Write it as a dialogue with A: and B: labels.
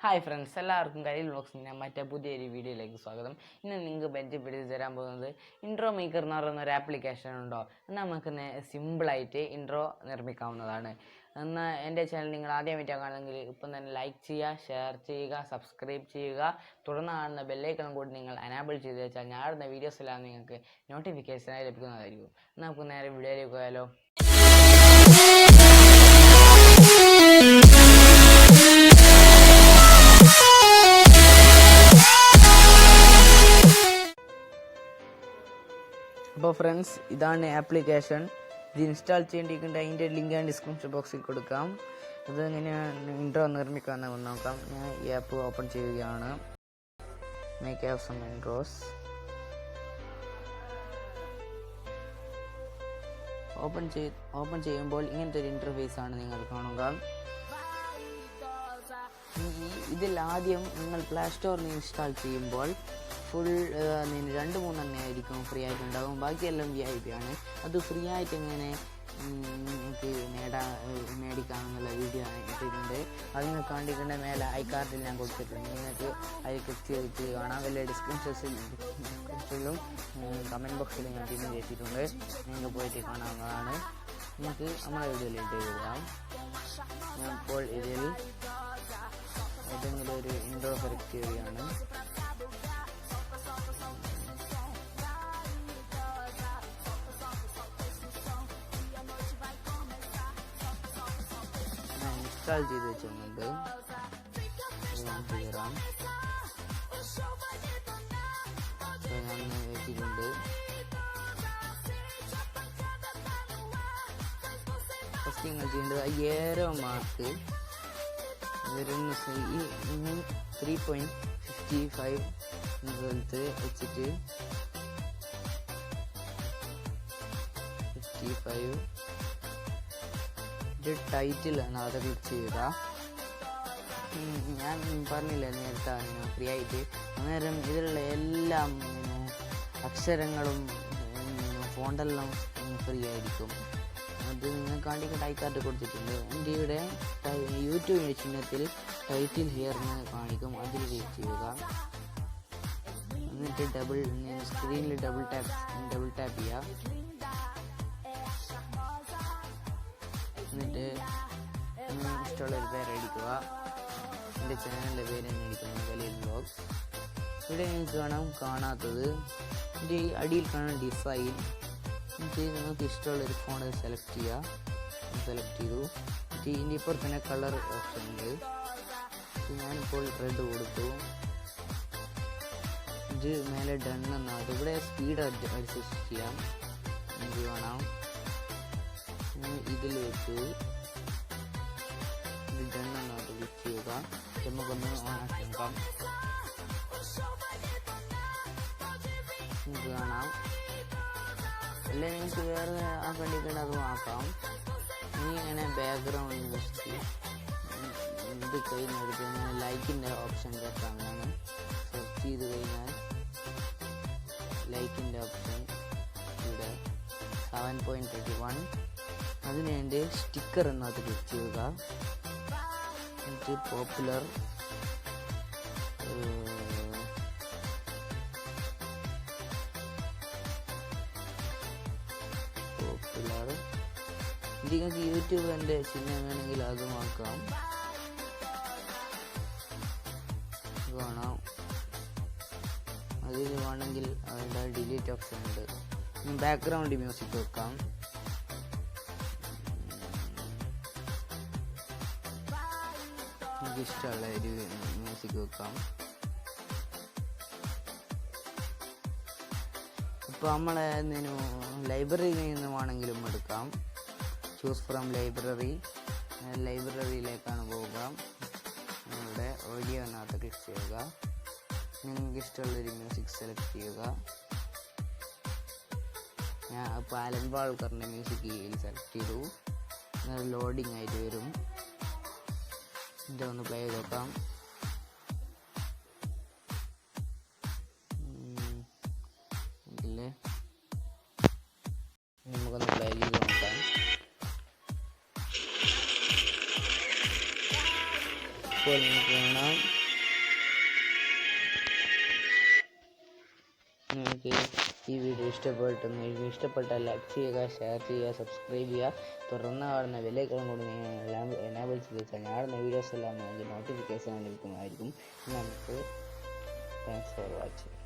A: Hi friends, എല്ലാവർക്കും career വ്ളോഗ്സിൻ്റെ മറ്റേ പുതിയൊരു വീഡിയോയിലേക്ക് സ്വാഗതം. ഇന്ന് നിങ്ങൾക്ക് പരിചയപ്പെടുത്തി തരാൻ പോകുന്നത് ഇൻട്രോ മേക്കർ എന്ന് പറയുന്ന ഒരു ആപ്ലിക്കേഷൻ ഉണ്ടോ. നമുക്ക് സിമ്പിളായിട്ട് ഇൻട്രോ നിർമ്മിക്കാവുന്നതാണ്. എന്നാൽ എൻ്റെ ചാനൽ നിങ്ങൾ ആദ്യമായിട്ട് കാണുമെങ്കിൽ ഇപ്പം തന്നെ ലൈക്ക് ചെയ്യുക, ഷെയർ ചെയ്യുക, സബ്സ്ക്രൈബ് ചെയ്യുക. തുടർന്ന് കാണുന്ന ബെല്ലൈക്കൺ കൂടി നിങ്ങൾ എനാബിൾ ചെയ്ത് വെച്ചാൽ ഞാൻ ഇടുന്ന വീഡിയോസെല്ലാം നിങ്ങൾക്ക് നോട്ടിഫിക്കേഷനായി ലഭിക്കുന്നതായിരിക്കും. നമുക്ക് നേരെ വീഡിയോയിലേക്ക് പോയാലോ. അപ്പോൾ ഫ്രണ്ട്സ്, ഇതാണ് ആപ്ലിക്കേഷൻ. ഇത് ഇൻസ്റ്റാൾ ചെയ്യേണ്ടിയിരിക്കേണ്ട അതിൻ്റെ ലിങ്ക് ഞാൻ ഡിസ്ക്രിപ്ഷൻ ബോക്സിൽ കൊടുക്കാം. ഇത് എങ്ങനെയാണ് ഇൻട്രോ നിർമ്മിക്കാമെന്ന് നോക്കാം. ഞാൻ ഈ ആപ്പ് ഓപ്പൺ ചെയ്യുകയാണ്. Make have some intros. Open ചെയ്യുമ്പോൾ ഇങ്ങനത്തെ ഒരു ഇൻ്റർഫേസ് ആണ് നിങ്ങൾ കാണുക. ഇതിൽ ആദ്യം നിങ്ങൾ പ്ലേ സ്റ്റോറിൽ നിന്ന് ഇൻസ്റ്റാൾ ചെയ്യുമ്പോൾ ഫുൾ 2-3 ആയിരിക്കും ഫ്രീ ആയിട്ടുണ്ടാകും. ബാക്കിയെല്ലാം VIP ആണ്. അത് ഫ്രീ ആയിട്ട് എങ്ങനെ നിങ്ങൾക്ക് മേടിക്കാമെന്നുള്ള വീഡിയോ ഇട്ടിട്ടുണ്ട്. അത് നിങ്ങൾക്ക് കണ്ടിട്ടുണ്ട്. മേലെ ഐ കാർഡിൽ ഞാൻ കൊടുത്തിട്ടുണ്ട്. നിങ്ങൾക്ക് അതിൽ ക്ലിക്ക് ചെയ്തിട്ട് കാണാം. വലിയ ഡിസ്ക്രിപ്ഷനിലും കമൻറ്റ് ബോക്സിലും ഞാൻ പിൻ ചെയ്തിട്ടുണ്ട്. നിങ്ങൾക്ക് പോയിട്ട് കാണാവുന്നതാണ്. നിങ്ങൾക്ക് നമ്മളെ വീഡിയോയിലിട്ട് എഴുതാം. ഞാൻ ഇപ്പോൾ ഇതിൽ ഏതെങ്കിലും ഒരു ഇൻട്രോ സെലക്ട് ചെയ്യുകയാണ്. ഇൻസ്റ്റാൾ ചെയ്ത് വെച്ചിട്ടുണ്ട്. ഞാൻ വെച്ചിട്ടുണ്ട്. ഫസ്റ്റ് നിങ്ങൾ ചെയ്യേണ്ടത് ഏരോ മാർക്ക് 3.55 സ്ഥലത്ത് വെച്ചിട്ട് 55 ഇത് ടൈറ്റിൽ ആണ്. അത് ക്ലിക്ക് ചെയ്യുക. ഞാൻ പറഞ്ഞില്ല നേരത്തെ ഫ്രീ ആയിട്ട്. അന്നേരം ഇതിലുള്ള എല്ലാ അക്ഷരങ്ങളും ഫോണ്ടെല്ലാം ഫ്രീ ആയിരിക്കും. അത് നിങ്ങൾക്ക് കാണിക്കേണ്ട ഐ കാർഡ് കൊടുത്തിട്ടുണ്ട്. എൻ്റെ ഇവിടെ യൂട്യൂബ് ചിഹ്നത്തിൽ ടൈറ്റിൽ ഹിയർ എന്ന് കാണിക്കും. അതിൽ ക്ലിക്ക് ചെയ്യുക. എന്നിട്ട് സ്ക്രീനിൽ ഡബിൾ ടാപ്പ് ചെയ്യുക. എന്നിട്ട് ഇഷ്ടമുള്ള ഒരു പേര് അടിക്കുക. എൻ്റെ ചാനലിൻ്റെ പേര് തന്നെ അടിക്കുന്നത് കരിയർ വ്ളോഗ്സ്. ഇവിടെ നിങ്ങൾക്ക് കാണാത്തത് ഇതിൻ്റെ അടിയിൽ കാണാൻ ഡിസൈൻ. എന്നിട്ട് നിങ്ങൾക്ക് ഇഷ്ടമുള്ളൊരു ഫോൺ സെലക്ട് ചെയ്യുക. സെലക്ട് ചെയ്തു. ഇതിൻ്റെ ഇപ്പുറത്ത് തന്നെ കളർ ഓപ്ഷൻ ഉണ്ട്. ഞാനിപ്പോൾ റെഡ് കൊടുത്തു. ഇത് മേലെ ഡൺ എന്നാണ്. ഇവിടെ സ്പീഡ് അഡ്ജസ്റ്റ് ചെയ്യാം. നിങ്ങൾക്ക് കാണാം. ഇതിൽ വെച്ച് ഡൺ എന്നാണ് ക്ലിക്ക് ചെയ്യുക. നമുക്കൊന്ന് ഓണാക്കി നോക്കാം. നിങ്ങൾക്ക് കാണാം. അല്ലെ നിങ്ങൾക്ക് വേറെ ആക്കേണ്ടിട്ടുണ്ട്, അതും ആക്കാം. ഇനി ഇങ്ങനെ ബാക്ക്ഗ്രൗണ്ട് മ്യൂസിക് ഇത് കഴിഞ്ഞെടുത്ത് ഇങ്ങനെ ലൈക്കിൻ്റെ ഓപ്ഷൻ വെക്കാമെന്നാണ്. സെർച്ച് ചെയ്ത് കഴിഞ്ഞാൽ ലൈക്കിൻ്റെ ഓപ്ഷൻ ഇവിടെ 7.31. അതിനുവേണ്ടി സ്റ്റിക്കർ എന്നകത്ത് ക്ലിക്ക് ചെയ്യുക. എന്നിട്ട് പോപ്പുലർ നിങ്ങൾക്ക് യൂട്യൂബിൻ്റെ ചിഹ്നം വേണമെങ്കിൽ അതും ആക്കാം. കാണാം. അതിൽ വേണമെങ്കിൽ അതിൻ്റെ ഡിലീറ്റ് ഓപ്ഷൻ ഉണ്ട്. ബാക്ക്ഗ്രൗണ്ട് മ്യൂസിക് വെക്കാം. എനിക്ക് ഇഷ്ടമുള്ള ഒരു മ്യൂസിക് വെക്കാം. ഇപ്പോൾ നമ്മളെ ലൈബ്രറിയിൽ നിന്ന് വേണമെങ്കിലും എടുക്കാം. ചൂസ് ഫ്രം ലൈബ്രറിയിലേക്കാണ് പോവുക. നിങ്ങളുടെ ഓഡിയോ എന്നകത്ത് ക്ലിക്ക് ചെയ്യുക. നിങ്ങൾക്ക് ഇഷ്ടമുള്ളൊരു മ്യൂസിക് സെലക്ട് ചെയ്യുക. ഞാൻ ഇപ്പോൾ ആലൻ വാൾക്കറിൻ്റെ മ്യൂസിക് സെലക്ട് ചെയ്തു. ലോഡിങ് ആയിട്ട് വരും. ഇതൊന്ന് പ്ലേ ചെയ്ത് നോക്കാം. നമുക്കൊന്ന് പ്ലേ ചെയ്ത് നോക്കാം. ഇപ്പോൾ നിങ്ങൾക്ക് കാണാം. നിങ്ങൾക്ക് ഈ വീഡിയോ ഇഷ്ടപ്പെട്ടാൽ ലൈക്ക് ചെയ്യുക, ഷെയർ ചെയ്യുക, സബ്സ്ക്രൈബ് ചെയ്യുക. തുറന്ന കാണുന്ന ബെല്ലൈക്കൺ കൂടി എല്ലാം എനേബിൾ ചെയ്ത് വെച്ചാൽ ഞാടുന്ന വീഡിയോസ് എല്ലാം നിങ്ങൾക്ക് നോട്ടിഫിക്കേഷൻ ലഭിക്കുന്നതായിരിക്കും. നമുക്ക് താങ്ക്സ് ഫോർ വാച്ചിങ്.